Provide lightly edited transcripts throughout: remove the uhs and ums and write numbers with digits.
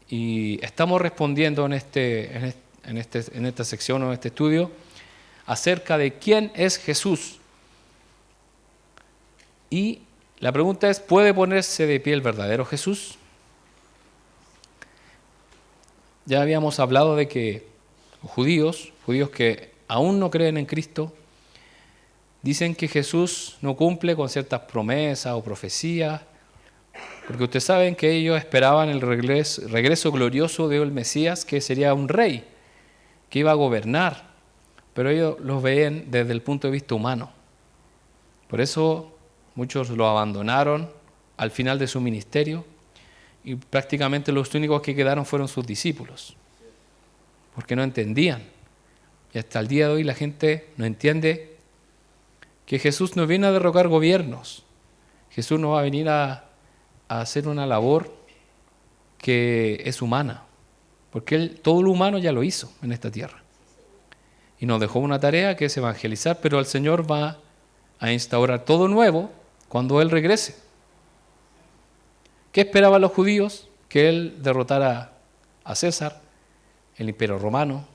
Y estamos respondiendo en esta sección o en este estudio acerca de quién es Jesús. Y la pregunta es, ¿puede ponerse de pie el verdadero Jesús? Ya habíamos hablado de que los judíos que aún no creen en Cristo, dicen que Jesús no cumple con ciertas promesas o profecías, porque ustedes saben que ellos esperaban el regreso glorioso del Mesías, que sería un rey, que iba a gobernar, pero ellos los veían desde el punto de vista humano. Por eso muchos lo abandonaron al final de su ministerio y prácticamente los únicos que quedaron fueron sus discípulos, porque no entendían. Y hasta el día de hoy la gente no entiende que Jesús no viene a derrocar gobiernos. Jesús no va a venir a hacer una labor que es humana, porque Él todo lo humano ya lo hizo en esta tierra. Y nos dejó una tarea que es evangelizar, pero el Señor va a instaurar todo nuevo cuando Él regrese. ¿Qué esperaban los judíos? Que Él derrotara a César, el imperio romano.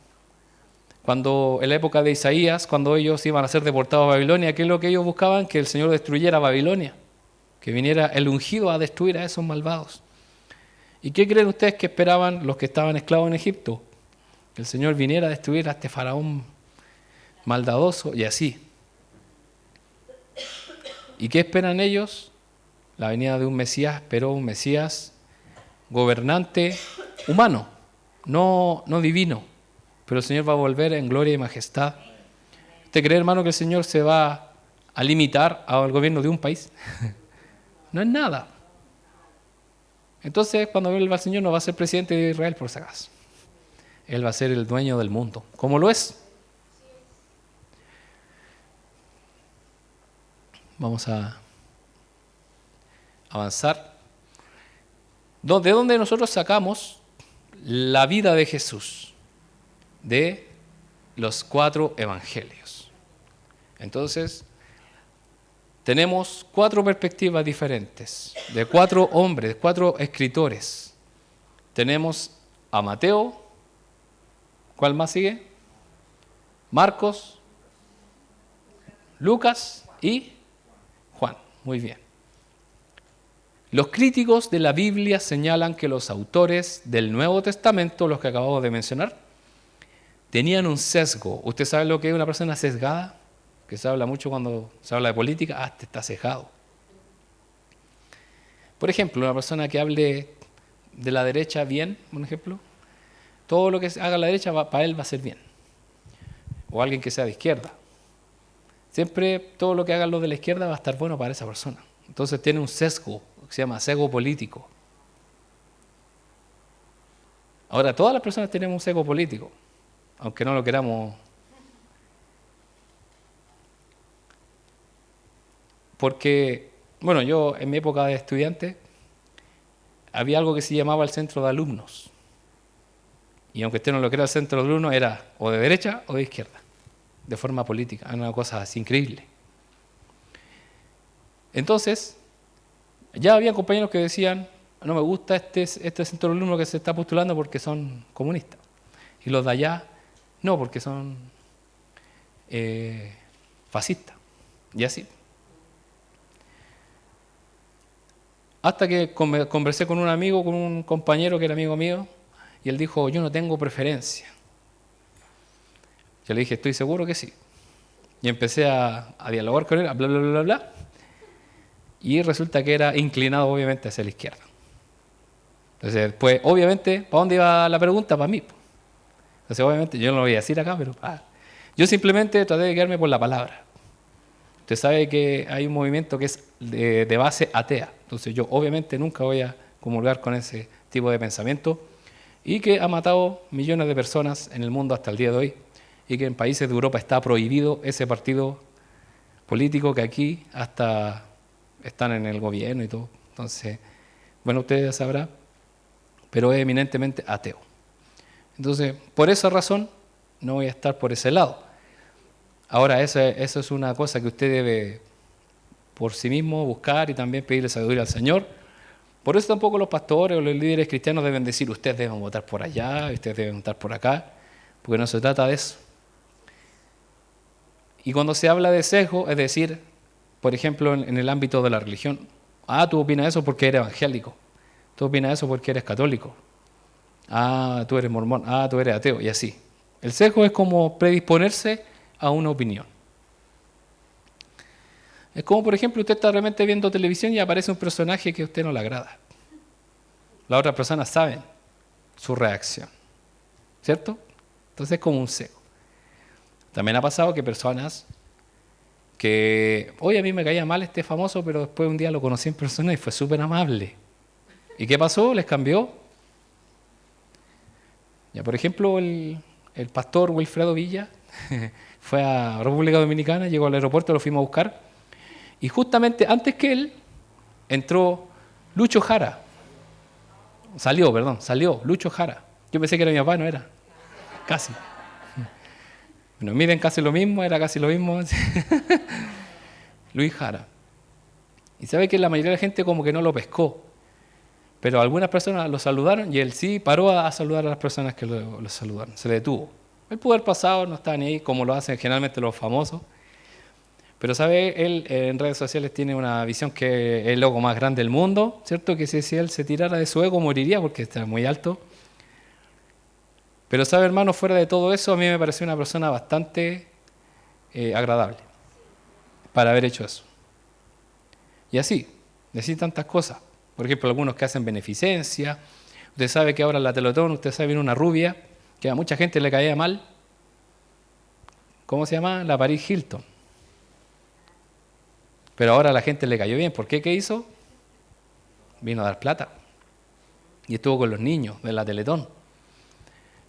Cuando en la época de Isaías, cuando ellos iban a ser deportados a Babilonia, ¿qué es lo que ellos buscaban? Que el Señor destruyera Babilonia, que viniera el ungido a destruir a esos malvados. ¿Y qué creen ustedes que esperaban los que estaban esclavos en Egipto? Que el Señor viniera a destruir a este faraón maldadoso y así. ¿Y qué esperan ellos? La venida de un Mesías, pero un Mesías gobernante humano, no divino. Pero el Señor va a volver en gloria y majestad. ¿Usted cree, hermano, que el Señor se va a limitar al gobierno de un país? No es nada. Entonces, cuando vuelva el Señor, no va a ser presidente de Israel, por si acaso. Él va a ser el dueño del mundo, como lo es. Vamos a avanzar. ¿De dónde nosotros sacamos la vida de Jesús? De los 4 evangelios. Entonces, tenemos 4 perspectivas diferentes, de 4 hombres, 4 escritores. Tenemos a Mateo, ¿cuál más sigue? Marcos, Lucas y Juan. Muy bien. Los críticos de la Biblia señalan que los autores del Nuevo Testamento, los que acabamos de mencionar, tenían un sesgo. ¿Usted sabe lo que es una persona sesgada? Que se habla mucho cuando se habla de política. Este está sesgado. Por ejemplo, una persona que hable de la derecha bien, por ejemplo, todo lo que haga la derecha para él va a ser bien. O alguien que sea de izquierda. Siempre todo lo que hagan los de la izquierda va a estar bueno para esa persona. Entonces tiene un sesgo, que se llama sesgo político. Ahora, todas las personas tenemos un sesgo político, aunque no lo queramos. Porque, bueno, yo en mi época de estudiante había algo que se llamaba el centro de alumnos. Y aunque usted no lo crea, el centro de alumnos era o de derecha o de izquierda, de forma política. Era una cosa así increíble. Entonces, ya había compañeros que decían, no me gusta este centro de alumnos que se está postulando porque son comunistas. Y los de allá, no, porque son fascistas. Y así. Hasta que conversé con un amigo, con un compañero que era amigo mío, y él dijo, yo no tengo preferencia. Yo le dije, estoy seguro que sí. Y empecé a dialogar con él, a bla, bla, bla, bla. Y resulta que era inclinado, obviamente, hacia la izquierda. Entonces, pues, obviamente, ¿para dónde iba la pregunta? Para mí. Entonces, obviamente, yo no lo voy a decir acá, pero yo simplemente traté de quedarme por la palabra. Usted sabe que hay un movimiento que es de base atea. Entonces, yo obviamente nunca voy a comulgar con ese tipo de pensamiento y que ha matado millones de personas en el mundo hasta el día de hoy y que en países de Europa está prohibido ese partido político que aquí hasta están en el gobierno y todo. Entonces, bueno, ustedes ya sabrán, pero es eminentemente ateo. Entonces, por esa razón, no voy a estar por ese lado. Ahora, eso es una cosa que usted debe por sí mismo buscar y también pedirle sabiduría al Señor Por eso tampoco los pastores o los líderes cristianos deben decir, ustedes deben votar por allá, ustedes deben votar por acá, porque no se trata de eso. Y cuando se habla de sesgo, es decir, por ejemplo, en el ámbito de la religión, tú opinas eso porque eres evangélico, tú opinas eso porque eres católico, tú eres mormón, tú eres ateo, y así. El sesgo es como predisponerse a una opinión. Es como, por ejemplo, usted está realmente viendo televisión y aparece un personaje que a usted no le agrada. Las otras personas saben su reacción, ¿cierto? Entonces es como un sesgo. También ha pasado que personas que, oye, a mí me caía mal este famoso, pero después un día lo conocí en persona y fue súper amable. ¿Y qué pasó? ¿Les cambió? Ya, por ejemplo, el pastor Wilfredo Villa fue a República Dominicana, llegó al aeropuerto, lo fuimos a buscar, y justamente antes que él entró Lucho Jara. Salió Lucho Jara. Yo pensé que era mi papá, no era. Casi. Bueno, miden casi lo mismo, era casi lo mismo. Luis Jara. Y sabe que la mayoría de la gente como que no lo pescó. Pero algunas personas lo saludaron y él sí paró a saludar a las personas que lo saludaron. Se detuvo. Él pudo haber pasado, no estaba ni ahí, como lo hacen generalmente los famosos. Pero sabe, él en redes sociales tiene una visión que es el loco más grande del mundo, ¿cierto? Que si él se tirara de su ego moriría porque está muy alto. Pero sabe, hermano, fuera de todo eso, a mí me pareció una persona bastante agradable para haber hecho eso. Y así tantas cosas. Por ejemplo, algunos que hacen beneficencia. Usted sabe que ahora en la Teletón, usted sabe, viene una rubia que a mucha gente le caía mal. ¿Cómo se llama? La Paris Hilton. Pero ahora a la gente le cayó bien. ¿Por qué? ¿Qué hizo? Vino a dar plata. Y estuvo con los niños de la Teletón.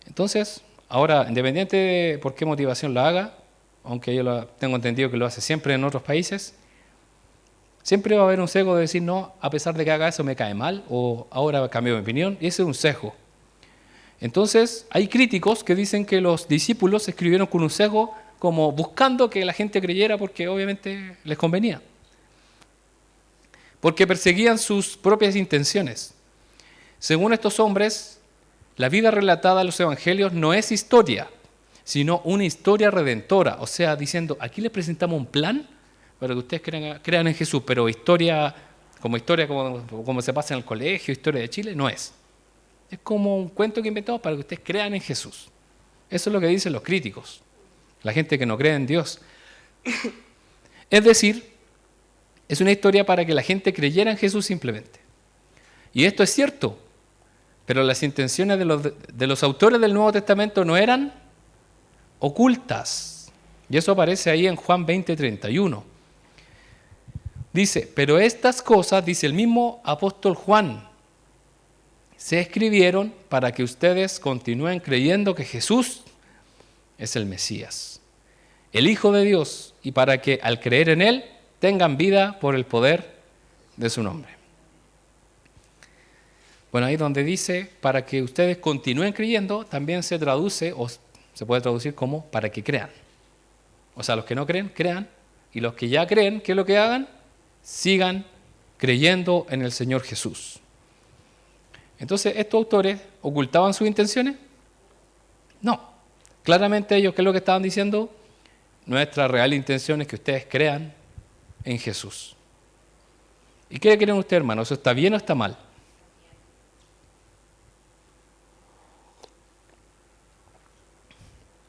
Entonces, ahora, independiente de por qué motivación lo haga, aunque yo tengo entendido que lo hace siempre en otros países, siempre va a haber un sesgo de decir, no, a pesar de que haga eso me cae mal, o ahora cambió mi opinión, y ese es un sesgo. Entonces, hay críticos que dicen que los discípulos escribieron con un sesgo como buscando que la gente creyera porque obviamente les convenía. Porque perseguían sus propias intenciones. Según estos hombres, la vida relatada en los evangelios no es historia, sino una historia redentora. O sea, diciendo, aquí les presentamos un plan para que ustedes crean en Jesús, pero historia como se pasa en el colegio, historia de Chile, no es. Es como un cuento que inventamos para que ustedes crean en Jesús. Eso es lo que dicen los críticos, la gente que no cree en Dios. Es decir, es una historia para que la gente creyera en Jesús simplemente. Y esto es cierto, pero las intenciones de los autores del Nuevo Testamento no eran ocultas. Y eso aparece ahí en Juan 20:31. Dice, pero estas cosas, dice el mismo apóstol Juan, se escribieron para que ustedes continúen creyendo que Jesús es el Mesías, el Hijo de Dios, y para que al creer en Él tengan vida por el poder de su nombre. Bueno, ahí donde dice, para que ustedes continúen creyendo, también se traduce, o se puede traducir como, para que crean. O sea, los que no creen, crean, y los que ya creen, ¿qué es lo que hagan? Sigan creyendo en el Señor Jesús. Entonces, ¿estos autores ocultaban sus intenciones? No. Claramente ellos, ¿qué es lo que estaban diciendo? Nuestra real intención es que ustedes crean en Jesús. ¿Y qué creen ustedes, hermanos? ¿Eso está bien o está mal?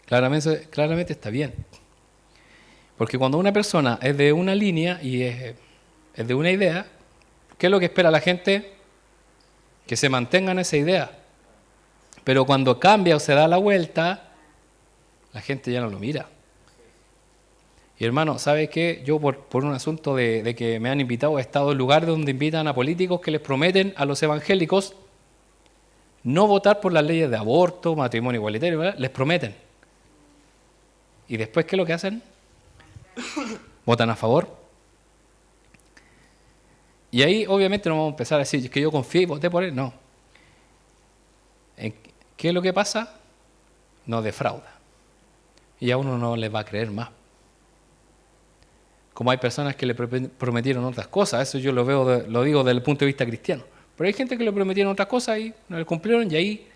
Claramente está bien. Porque cuando una persona es de una línea y es de una idea, ¿qué es lo que espera la gente? Que se mantenga en esa idea. Pero cuando cambia o se da la vuelta, la gente ya no lo mira. Y hermano, ¿sabe qué? Yo por un asunto de que me han invitado, he estado en lugares donde invitan a políticos que les prometen a los evangélicos no votar por las leyes de aborto, matrimonio igualitario, ¿verdad? Les prometen. ¿Y después qué es lo que hacen? Votan a favor. Y ahí obviamente no vamos a empezar a decir que yo confié y voté por él. No. ¿Qué es lo que pasa? Nos defrauda. Y a uno no les va a creer más. Como hay personas que le prometieron otras cosas, eso yo lo digo desde el punto de vista cristiano. Pero hay gente que le prometieron otras cosas y no le cumplieron y ahí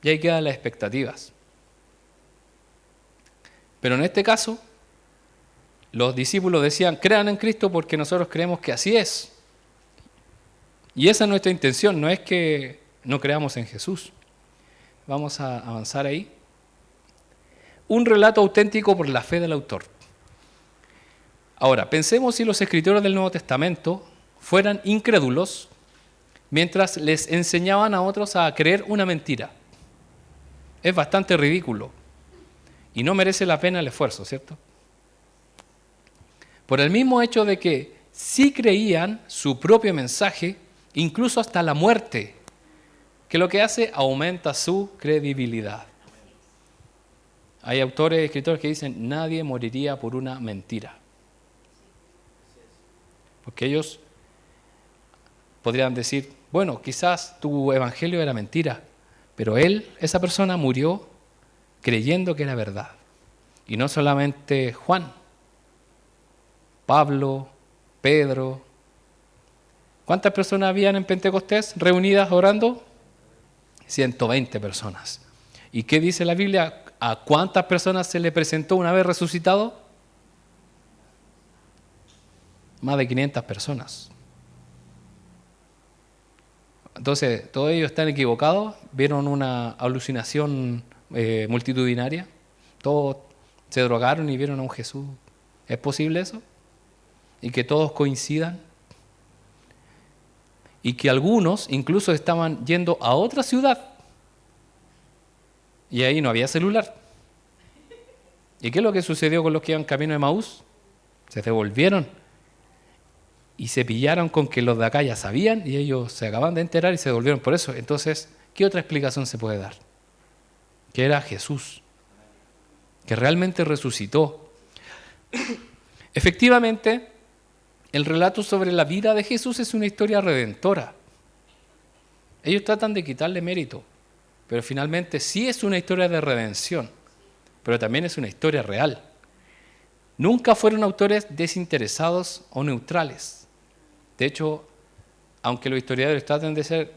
quedan las expectativas. Pero en este caso, los discípulos decían, crean en Cristo porque nosotros creemos que así es. Y esa es nuestra intención, no es que no creamos en Jesús. Vamos a avanzar ahí. Un relato auténtico por la fe del autor. Ahora, pensemos si los escritores del Nuevo Testamento fueran incrédulos mientras les enseñaban a otros a creer una mentira. Es bastante ridículo y no merece la pena el esfuerzo, ¿cierto? Por el mismo hecho de que sí creían su propio mensaje, incluso hasta la muerte, que lo que hace aumenta su credibilidad. Hay autores y escritores que dicen, nadie moriría por una mentira. Porque ellos podrían decir, bueno, quizás tu evangelio era mentira, pero esa persona murió creyendo que era verdad. Y no solamente Juan, Pablo, Pedro. ¿Cuántas personas habían en Pentecostés reunidas orando? 120 personas. ¿Y qué dice la Biblia? ¿A cuántas personas se le presentó una vez resucitado? Más de 500 personas. Entonces, todos ellos están equivocados, vieron una alucinación multitudinaria, todos se drogaron y vieron a un Jesús. ¿Es posible eso? Y que todos coincidan. Y que algunos incluso estaban yendo a otra ciudad y ahí no había celular. ¿Y qué es lo que sucedió con los que iban camino de Emaús? Se devolvieron y se pillaron con que los de acá ya sabían y ellos se acaban de enterar y se devolvieron por eso. Entonces, ¿qué otra explicación se puede dar? Que era Jesús, que realmente resucitó. Efectivamente, el relato sobre la vida de Jesús es una historia redentora. Ellos tratan de quitarle mérito, pero finalmente sí es una historia de redención, pero también es una historia real. Nunca fueron autores desinteresados o neutrales. De hecho, aunque los historiadores traten de ser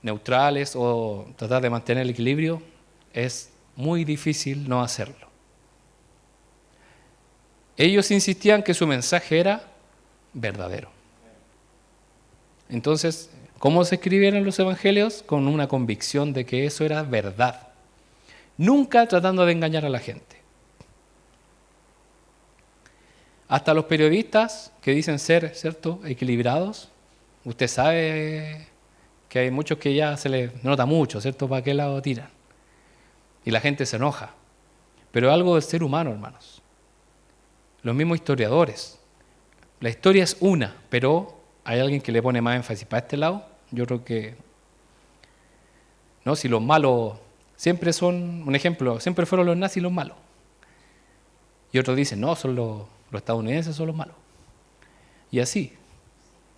neutrales o tratar de mantener el equilibrio, es muy difícil no hacerlo. Ellos insistían que su mensaje era verdadero. Entonces, ¿cómo se escribieron los evangelios? Con una convicción de que eso era verdad. Nunca tratando de engañar a la gente. Hasta los periodistas que dicen ser, ¿cierto?, equilibrados. Usted sabe que hay muchos que ya se les nota mucho, ¿cierto?, para qué lado tiran. Y la gente se enoja. Pero es algo del ser humano, hermanos. Los mismos historiadores. La historia es una, pero hay alguien que le pone más énfasis para este lado. Yo creo que, ¿no? Si los malos siempre son, un ejemplo, siempre fueron los nazis los malos. Y otros dicen, no, son los estadounidenses son los malos. Y así,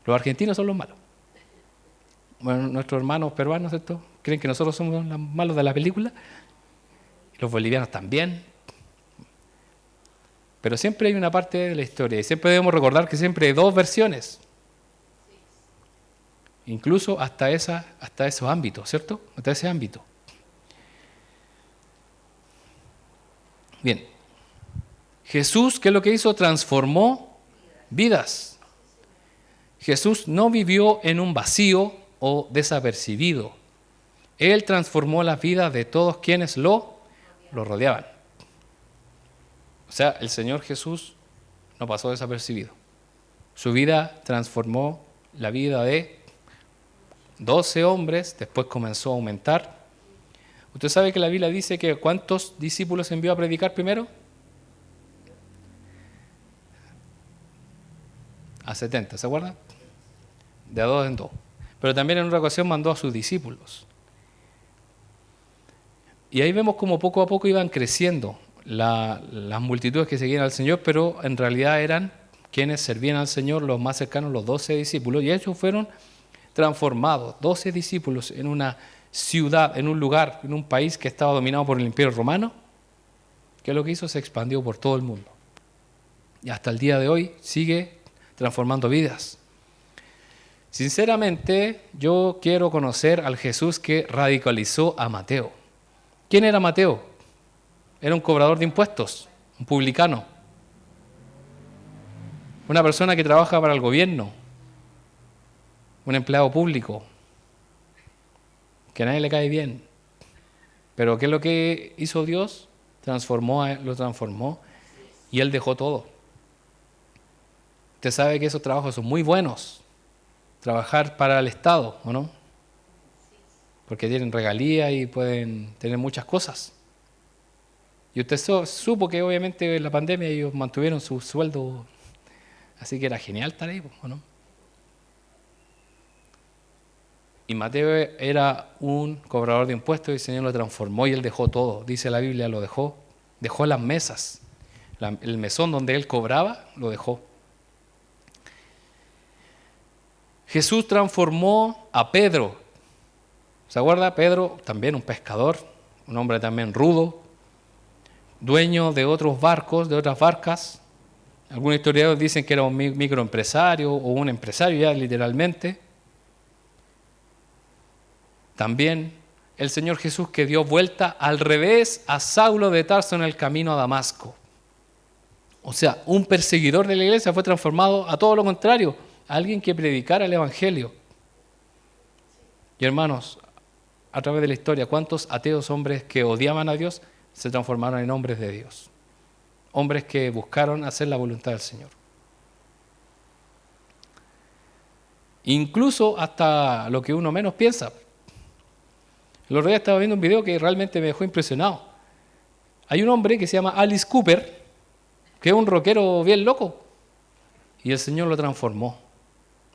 los argentinos son los malos. Bueno, nuestros hermanos peruanos, ¿cierto?, creen que nosotros somos los malos de la película. Los bolivianos también. Pero siempre hay una parte de la historia y siempre debemos recordar que siempre hay dos versiones. Incluso hasta esos ámbitos, ¿cierto? Hasta ese ámbito. Bien. Jesús, ¿qué es lo que hizo? Transformó vidas. Jesús no vivió en un vacío o desapercibido. Él transformó las vidas de todos quienes lo rodeaban. O sea, el Señor Jesús no pasó desapercibido. Su vida transformó la vida de 12 hombres, después comenzó a aumentar. ¿Usted sabe que la Biblia dice que cuántos discípulos envió a predicar primero? A 70, ¿se acuerdan? De a 2 en 2. Pero también en otra ocasión mandó a sus discípulos. Y ahí vemos como poco a poco iban creciendo las multitudes que seguían al Señor, pero en realidad eran quienes servían al Señor, los más cercanos, los 12 discípulos, y ellos fueron transformados, 12 discípulos en una ciudad, en un lugar, en un país que estaba dominado por el Imperio Romano, que lo que hizo se expandió por todo el mundo. Y hasta el día de hoy sigue transformando vidas. Sinceramente, yo quiero conocer al Jesús que radicalizó a Mateo. ¿Quién era Mateo? Era un cobrador de impuestos, un publicano, una persona que trabaja para el gobierno, un empleado público, que a nadie le cae bien. Pero ¿qué es lo que hizo Dios? Lo transformó y él dejó todo. Usted sabe que esos trabajos son muy buenos. Trabajar para el Estado, ¿o no? Porque tienen regalías y pueden tener muchas cosas. Y usted supo que obviamente en la pandemia ellos mantuvieron su sueldo, así que era genial estar ahí, ¿o no? Y Mateo era un cobrador de impuestos y el Señor lo transformó y él dejó todo. Dice la Biblia, lo dejó. Dejó las mesas. El mesón donde él cobraba, lo dejó. Jesús transformó a Pedro. ¿Se acuerda? Pedro, también un pescador, un hombre también rudo, dueño de otros barcos, de otras barcas. Algunos historiadores dicen que era un microempresario o un empresario ya literalmente. También el Señor Jesús que dio vuelta al revés a Saulo de Tarso en el camino a Damasco. O sea, un perseguidor de la iglesia fue transformado a todo lo contrario, a alguien que predicara el Evangelio. Y hermanos, a través de la historia, ¿cuántos ateos hombres que odiaban a Dios se transformaron en hombres de Dios? Hombres que buscaron hacer la voluntad del Señor. Incluso hasta lo que uno menos piensa. El otro día estaba viendo un video que realmente me dejó impresionado. Hay un hombre que se llama Alice Cooper, que es un rockero bien loco, y el Señor lo transformó.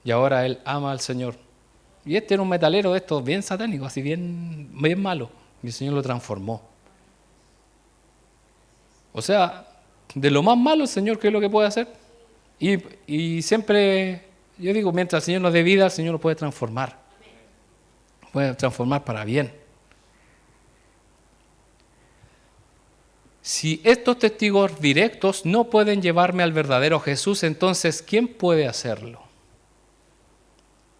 Y ahora él ama al Señor. Y este era un metalero de estos bien satánicos, así bien malo. Y el Señor lo transformó. O sea, de lo más malo el Señor, ¿qué es lo que puede hacer? Y siempre, yo digo, mientras el Señor nos dé vida, el Señor lo puede transformar. Puede transformar para bien. Si estos testigos directos no pueden llevarme al verdadero Jesús, entonces, ¿quién puede hacerlo?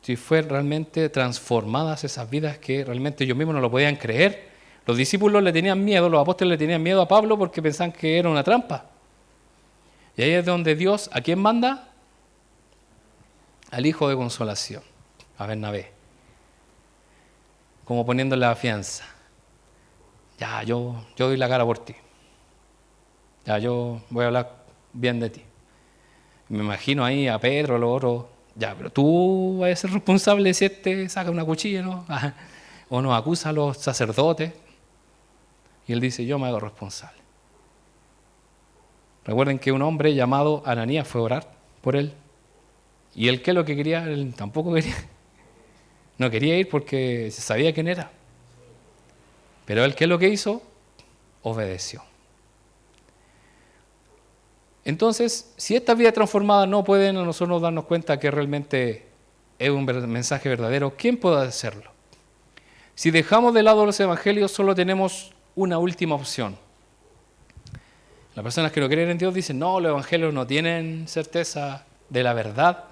Si fue realmente transformadas esas vidas que realmente ellos mismos no lo podían creer. Los discípulos le tenían miedo, los apóstoles le tenían miedo a Pablo porque pensaban que era una trampa. Y ahí es donde Dios, ¿a quién manda? Al Hijo de Consolación, a Bernabé. Como poniéndole la fianza. Ya, yo doy la cara por ti. Ya, yo voy a hablar bien de ti. Me imagino ahí a Pedro, los otros. Ya, pero tú vas a ser responsable si este saca una cuchilla, ¿no? O nos acusa a los sacerdotes. Y él dice, yo me hago responsable. Recuerden que un hombre llamado Ananías fue a orar por él. Y él, ¿qué es lo que quería? Él tampoco quería. No quería ir porque se sabía quién era. Pero él, ¿qué es lo que hizo? Obedeció. Entonces, si estas vidas transformadas no pueden a nosotros darnos cuenta que realmente es un mensaje verdadero, ¿quién puede hacerlo? Si dejamos de lado los evangelios, solo tenemos una última opción. Las personas que no creen en Dios dicen, no, los evangelios no tienen certeza de la verdad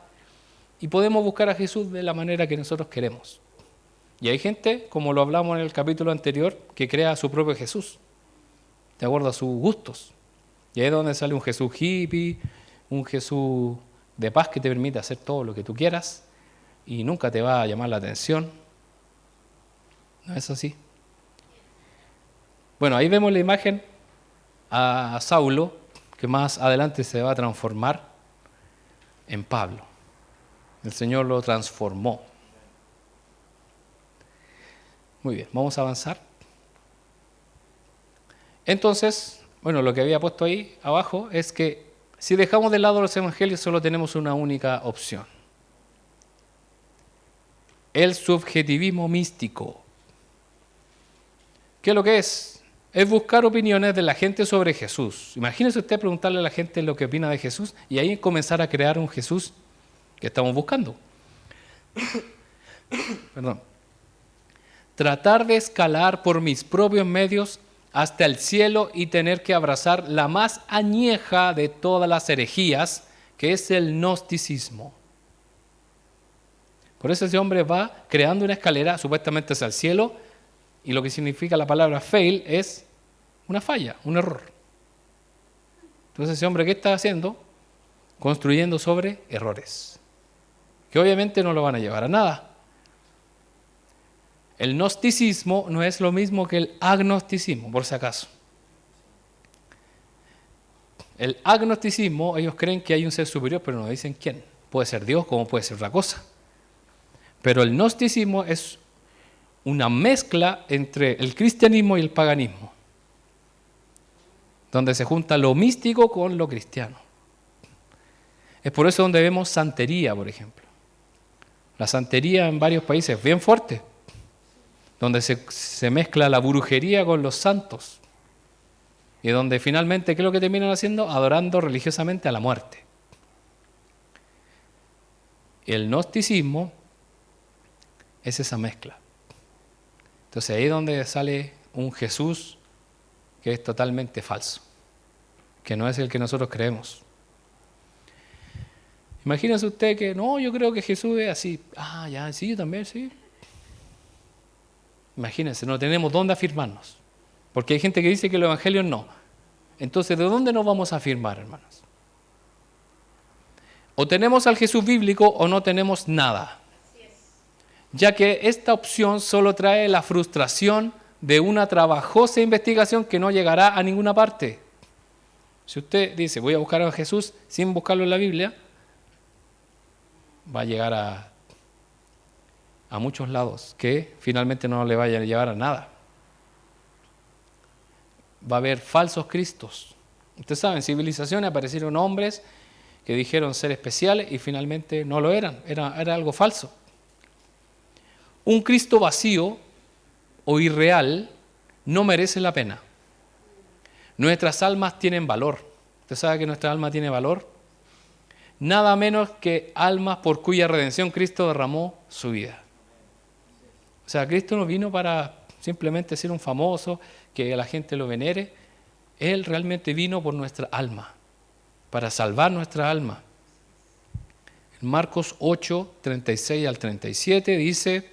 y podemos buscar a Jesús de la manera que nosotros queremos. Y hay gente, como lo hablamos en el capítulo anterior, que crea a su propio Jesús, de acuerdo a sus gustos. Y ahí es donde sale un Jesús hippie, un Jesús de paz que te permite hacer todo lo que tú quieras y nunca te va a llamar la atención. ¿No es así? Bueno, ahí vemos la imagen a Saulo, que más adelante se va a transformar en Pablo. El Señor lo transformó. Muy bien, vamos a avanzar. Entonces, bueno, lo que había puesto ahí abajo es que si dejamos de lado los evangelios solo tenemos una única opción. El subjetivismo místico. ¿Qué es lo que es? Es buscar opiniones de la gente sobre Jesús. Imagínese usted preguntarle a la gente lo que opina de Jesús y ahí comenzar a crear un Jesús que estamos buscando. Perdón. Tratar de escalar por mis propios medios hasta el cielo y tener que abrazar la más añeja de todas las herejías, que es el gnosticismo. Por eso ese hombre va creando una escalera supuestamente hacia el cielo, y lo que significa la palabra fail es una falla, un error. Entonces ese hombre, ¿qué está haciendo? Construyendo sobre errores, que obviamente no lo van a llevar a nada. El gnosticismo no es lo mismo que el agnosticismo, por si acaso. El agnosticismo, ellos creen que hay un ser superior, pero no dicen quién. Puede ser Dios, como puede ser otra cosa. Pero el gnosticismo es una mezcla entre el cristianismo y el paganismo, donde se junta lo místico con lo cristiano. Es por eso donde vemos santería, por ejemplo. La santería en varios países es bien fuerte, donde se mezcla la brujería con los santos, y donde finalmente, ¿qué es lo que terminan haciendo? Adorando religiosamente a la muerte. El gnosticismo es esa mezcla. Entonces ahí es donde sale un Jesús que es totalmente falso, que no es el que nosotros creemos. Imagínese usted que, no, yo creo que Jesús es así. Ah, ya, sí, yo también, sí. Imagínense, no tenemos dónde afirmarnos, porque hay gente que dice que el Evangelio no. Entonces, ¿de dónde nos vamos a afirmar, hermanos? O tenemos al Jesús bíblico o no tenemos nada, ya que esta opción solo trae la frustración de una trabajosa investigación que no llegará a ninguna parte. Si usted dice, voy a buscar a Jesús sin buscarlo en la Biblia, va a llegar a muchos lados que finalmente no le vayan a llevar a nada. Va a haber falsos cristos. Ustedes saben, en civilizaciones aparecieron hombres que dijeron ser especiales y finalmente no lo eran, era algo falso. Un Cristo vacío o irreal no merece la pena. Nuestras almas tienen valor. ¿Usted sabe que nuestra alma tiene valor? Nada menos que almas por cuya redención Cristo derramó su vida. O sea, Cristo no vino para simplemente ser un famoso, que la gente lo venere. Él realmente vino por nuestra alma, para salvar nuestra alma. En Marcos 8, 36 al 37 dice: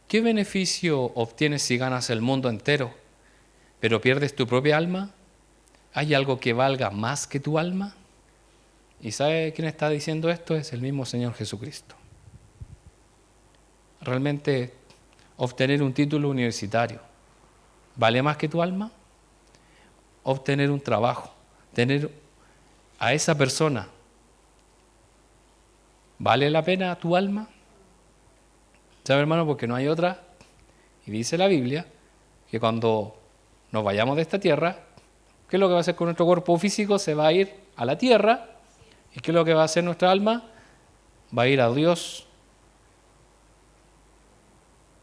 ¿qué beneficio obtienes si ganas el mundo entero, pero pierdes tu propia alma? ¿Hay algo que valga más que tu alma? ¿Y sabe quién está diciendo esto? Es el mismo Señor Jesucristo. Realmente obtener un título universitario ¿vale más que tu alma? Obtener un trabajo, tener a esa persona, ¿vale la pena tu alma? ¿Sabe, hermano? Porque no hay otra. Y dice la Biblia que cuando nos vayamos de esta tierra, ¿qué es lo que va a hacer con nuestro cuerpo físico? Se va a ir a la tierra. ¿Y qué es lo que va a hacer nuestra alma? Va a ir a Dios.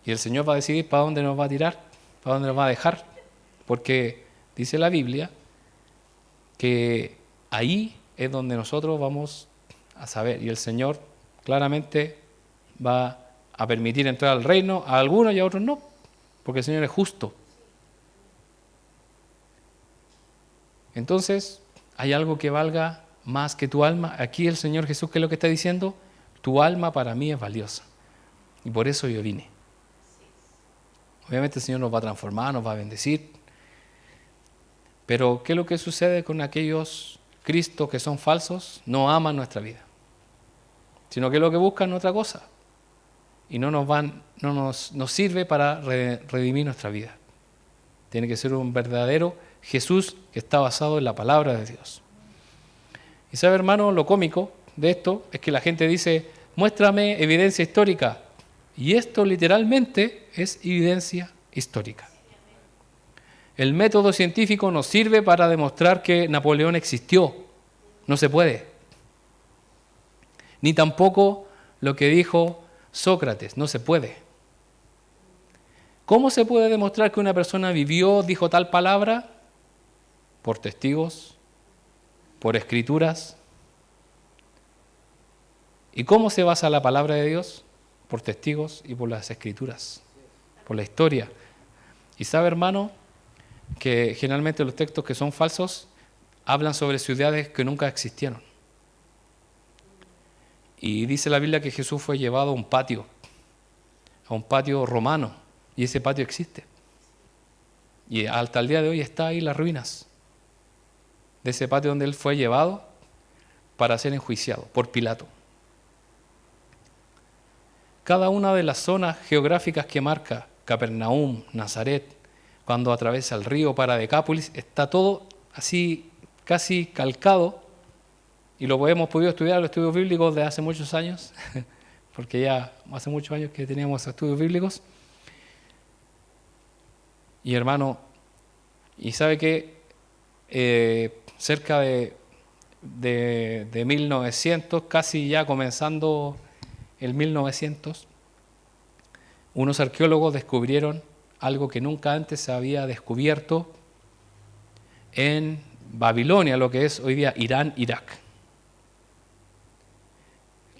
Y el Señor va a decidir para dónde nos va a tirar, para dónde nos va a dejar. Porque dice la Biblia que ahí es donde nosotros vamos a saber. Y el Señor claramente va a permitir entrar al reino a algunos y a otros no. Porque el Señor es justo. Entonces, ¿hay algo que valga más que tu alma? Aquí el Señor Jesús, ¿qué es lo que está diciendo? Tu alma para mí es valiosa. Y por eso yo vine. Obviamente el Señor nos va a transformar, nos va a bendecir. Pero ¿qué es lo que sucede con aquellos Cristos que son falsos? No aman nuestra vida, sino que lo que buscan es otra cosa. Y no nos sirve para redimir nuestra vida. Tiene que ser un verdadero Jesús que está basado en la palabra de Dios. Y sabe, hermano, lo cómico de esto es que la gente dice, muéstrame evidencia histórica. Y esto literalmente es evidencia histórica. El método científico nos sirve para demostrar que Napoleón existió. No se puede. Ni tampoco lo que dijo Sócrates. No se puede. ¿Cómo se puede demostrar que una persona vivió, dijo tal palabra? Por testigos, por escrituras. ¿Y cómo se basa la palabra de Dios? Por testigos y por las escrituras, por la historia. Y sabe, hermano, que generalmente los textos que son falsos hablan sobre ciudades que nunca existieron. Y dice la Biblia que Jesús fue llevado a un patio romano, y ese patio existe. Y hasta el día de hoy está ahí las ruinas de ese patio donde él fue llevado para ser enjuiciado por Pilato. Cada una de las zonas geográficas que marca Capernaum, Nazaret, cuando atraviesa el río para Decápolis, está todo así casi calcado, y lo hemos podido estudiar en los estudios bíblicos de hace muchos años, porque ya hace muchos años que teníamos estudios bíblicos. Y hermano, y sabe que cerca de 1900, casi ya comenzando el 1900, unos arqueólogos descubrieron algo que nunca antes se había descubierto en Babilonia, lo que es hoy día Irán, Irak.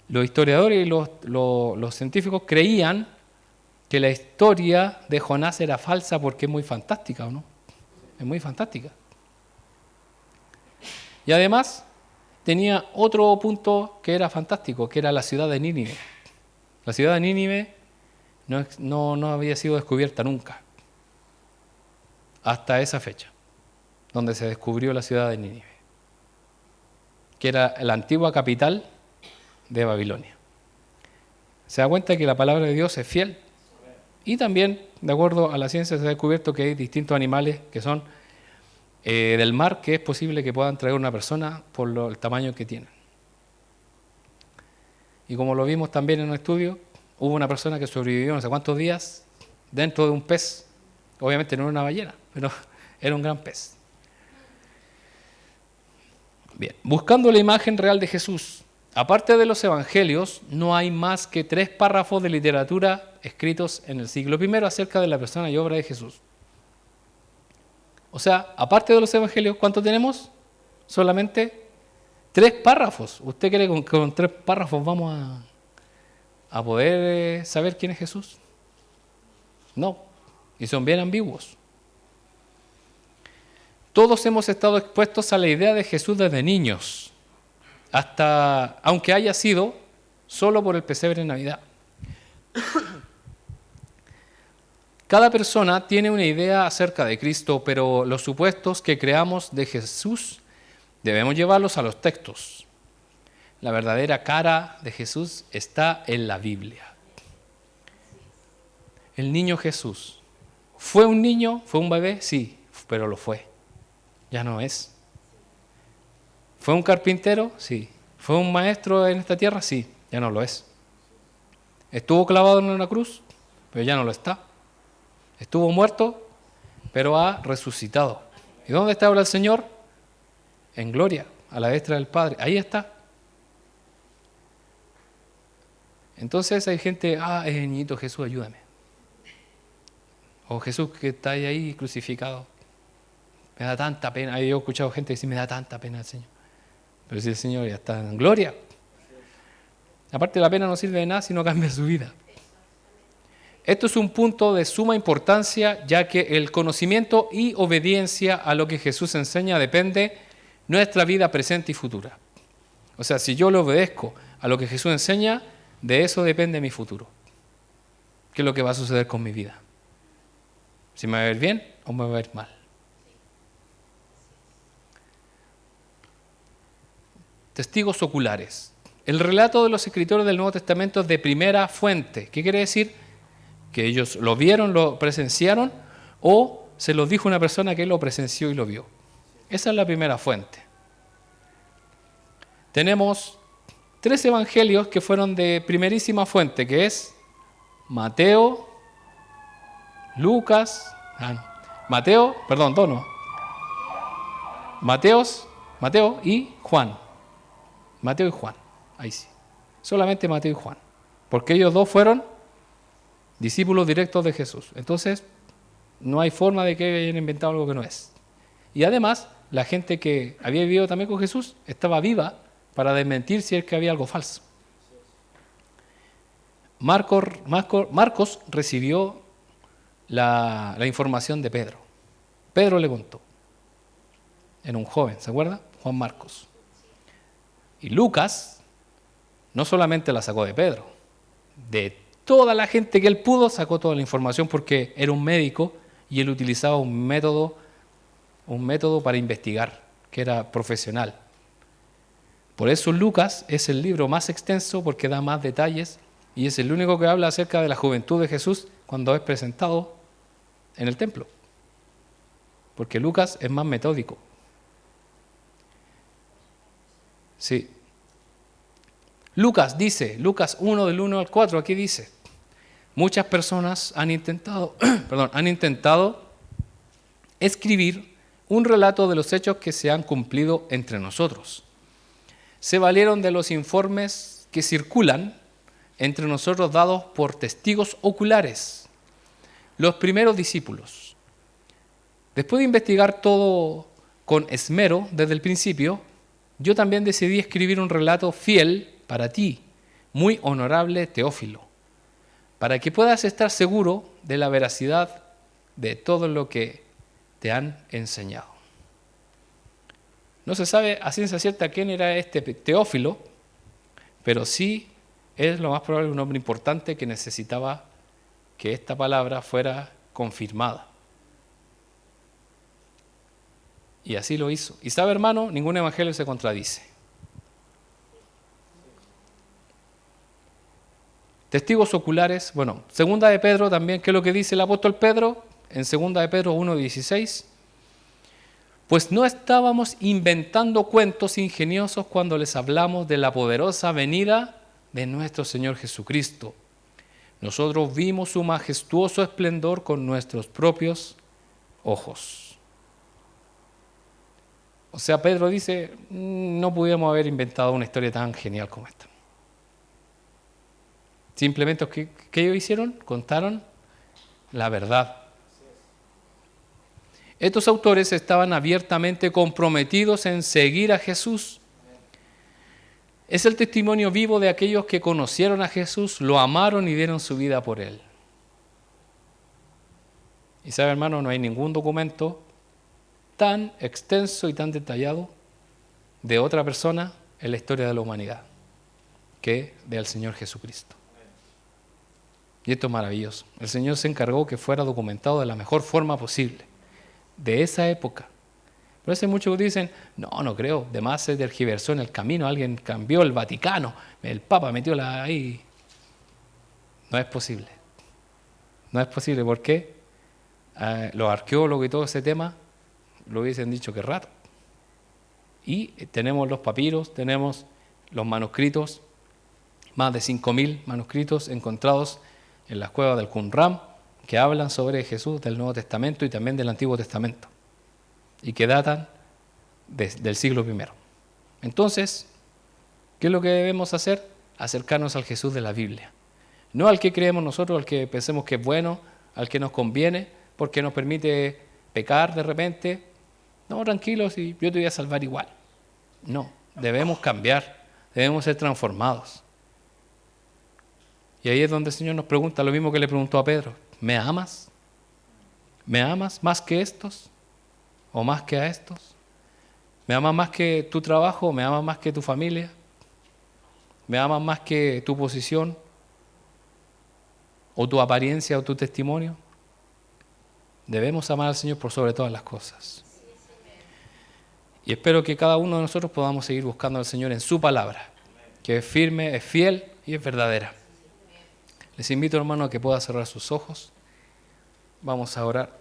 Los historiadores y los científicos creían que la historia de Jonás era falsa porque es muy fantástica, ¿o no? Es muy fantástica. Y además tenía otro punto que era fantástico, que era la ciudad de Nínive. La ciudad de Nínive no había sido descubierta nunca, hasta esa fecha, donde se descubrió la ciudad de Nínive, que era la antigua capital de Babilonia. Se da cuenta que la palabra de Dios es fiel. Y también, de acuerdo a la ciencia, se ha descubierto que hay distintos animales que son del mar, que es posible que puedan traer una persona por el tamaño que tienen. Y como lo vimos también en un estudio, hubo una persona que sobrevivió no sé cuántos días dentro de un pez. Obviamente no era una ballena, pero era un gran pez. Bien, buscando la imagen real de Jesús. Aparte de los evangelios, no hay más que 3 párrafos de literatura escritos en el siglo I acerca de la persona y obra de Jesús. O sea, aparte de los evangelios, ¿cuánto tenemos? Solamente 3 párrafos. ¿Usted cree que con 3 párrafos vamos a poder saber quién es Jesús? No, y son bien ambiguos. Todos hemos estado expuestos a la idea de Jesús desde niños, aunque haya sido solo por el pesebre en Navidad. Cada persona tiene una idea acerca de Cristo, pero los supuestos que creamos de Jesús debemos llevarlos a los textos. La verdadera cara de Jesús está en la Biblia. El niño Jesús. ¿Fue un niño? ¿Fue un bebé? Sí, pero lo fue. Ya no es. ¿Fue un carpintero? Sí. ¿Fue un maestro en esta tierra? Sí, ya no lo es. ¿Estuvo clavado en una cruz? Pero ya no lo está. Estuvo muerto, pero ha resucitado. ¿Y dónde está ahora el Señor? En gloria, a la diestra del Padre. Ahí está. Entonces hay gente, es el niñito Jesús, ayúdame. O Jesús que está ahí crucificado. Me da tanta pena. Yo he escuchado gente decir, me da tanta pena el Señor. Pero si el Señor ya está en gloria. Aparte la pena no sirve de nada si no cambia su vida. Esto es un punto de suma importancia, ya que el conocimiento y obediencia a lo que Jesús enseña depende de nuestra vida presente y futura. O sea, si yo le obedezco a lo que Jesús enseña, de eso depende mi futuro. ¿Qué es lo que va a suceder con mi vida? ¿Si me va a ir bien o me va a ir mal? Testigos oculares. El relato de los escritores del Nuevo Testamento es de primera fuente. ¿Qué quiere decir? Que ellos lo vieron, lo presenciaron, o se los dijo una persona que lo presenció y lo vio. Esa es la primera fuente. Tenemos 3 evangelios que fueron de primerísima fuente, que es Mateo, Lucas, Mateo y Juan. Mateo y Juan, ahí sí. Solamente Mateo y Juan. Porque ellos 2 fueron discípulos directos de Jesús. Entonces, no hay forma de que hayan inventado algo que no es. Y además, la gente que había vivido también con Jesús estaba viva para desmentir si es que había algo falso. Marcos recibió la información de Pedro. Pedro le contó. Era un joven, ¿se acuerda? Juan Marcos. Y Lucas no solamente la sacó de Pedro, de toda la gente que él pudo, sacó toda la información porque era un médico y él utilizaba un método para investigar, que era profesional. Por eso Lucas es el libro más extenso porque da más detalles y es el único que habla acerca de la juventud de Jesús cuando es presentado en el templo. Porque Lucas es más metódico. Sí. Lucas dice, Lucas 1 del 1 al 4, aquí dice, muchas personas han intentado escribir un relato de los hechos que se han cumplido entre nosotros. Se valieron de los informes que circulan entre nosotros dados por testigos oculares, los primeros discípulos. Después de investigar todo con esmero desde el principio, yo también decidí escribir un relato fiel para ti, muy honorable Teófilo, para que puedas estar seguro de la veracidad de todo lo que te han enseñado. No se sabe a ciencia cierta quién era este Teófilo, pero sí es lo más probable un hombre importante que necesitaba que esta palabra fuera confirmada. Y así lo hizo. Y sabe, hermano, ningún evangelio se contradice. Testigos oculares, bueno, segunda de Pedro también, ¿qué es lo que dice el apóstol Pedro? En segunda de Pedro 1:16. Pues no estábamos inventando cuentos ingeniosos cuando les hablamos de la poderosa venida de nuestro Señor Jesucristo. Nosotros vimos su majestuoso esplendor con nuestros propios ojos. O sea, Pedro dice, no pudiéramos haber inventado una historia tan genial como esta. Simplemente, ¿qué ellos hicieron? Contaron la verdad. Estos autores estaban abiertamente comprometidos en seguir a Jesús. Es el testimonio vivo de aquellos que conocieron a Jesús, lo amaron y dieron su vida por Él. Y sabe, hermano, no hay ningún documento tan extenso y tan detallado de otra persona en la historia de la humanidad que del Señor Jesucristo. Y esto es maravilloso. El Señor se encargó que fuera documentado de la mejor forma posible, de esa época. Por eso hay muchos que dicen, no creo, de más se tergiversó en el camino, alguien cambió el Vaticano, el Papa metió ahí. No es posible. No es posible, ¿por qué? Los arqueólogos y todo ese tema lo hubiesen dicho que rato. Y tenemos los papiros, tenemos los manuscritos, más de 5.000 manuscritos encontrados en las cuevas del Qumran, que hablan sobre Jesús del Nuevo Testamento y también del Antiguo Testamento, y que datan del siglo I. Entonces, ¿qué es lo que debemos hacer? Acercarnos al Jesús de la Biblia. No al que creemos nosotros, al que pensemos que es bueno, al que nos conviene, porque nos permite pecar de repente. No, tranquilos, y yo te voy a salvar igual. No, debemos cambiar, debemos ser transformados. Y ahí es donde el Señor nos pregunta lo mismo que le preguntó a Pedro. ¿Me amas? ¿Me amas más que estos? ¿O más que a estos? ¿Me amas más que tu trabajo? ¿Me amas más que tu familia? ¿Me amas más que tu posición? ¿O tu apariencia o tu testimonio? Debemos amar al Señor por sobre todas las cosas. Y espero que cada uno de nosotros podamos seguir buscando al Señor en su palabra, que es firme, es fiel y es verdadera. Les invito, hermano, a que pueda cerrar sus ojos. Vamos a orar.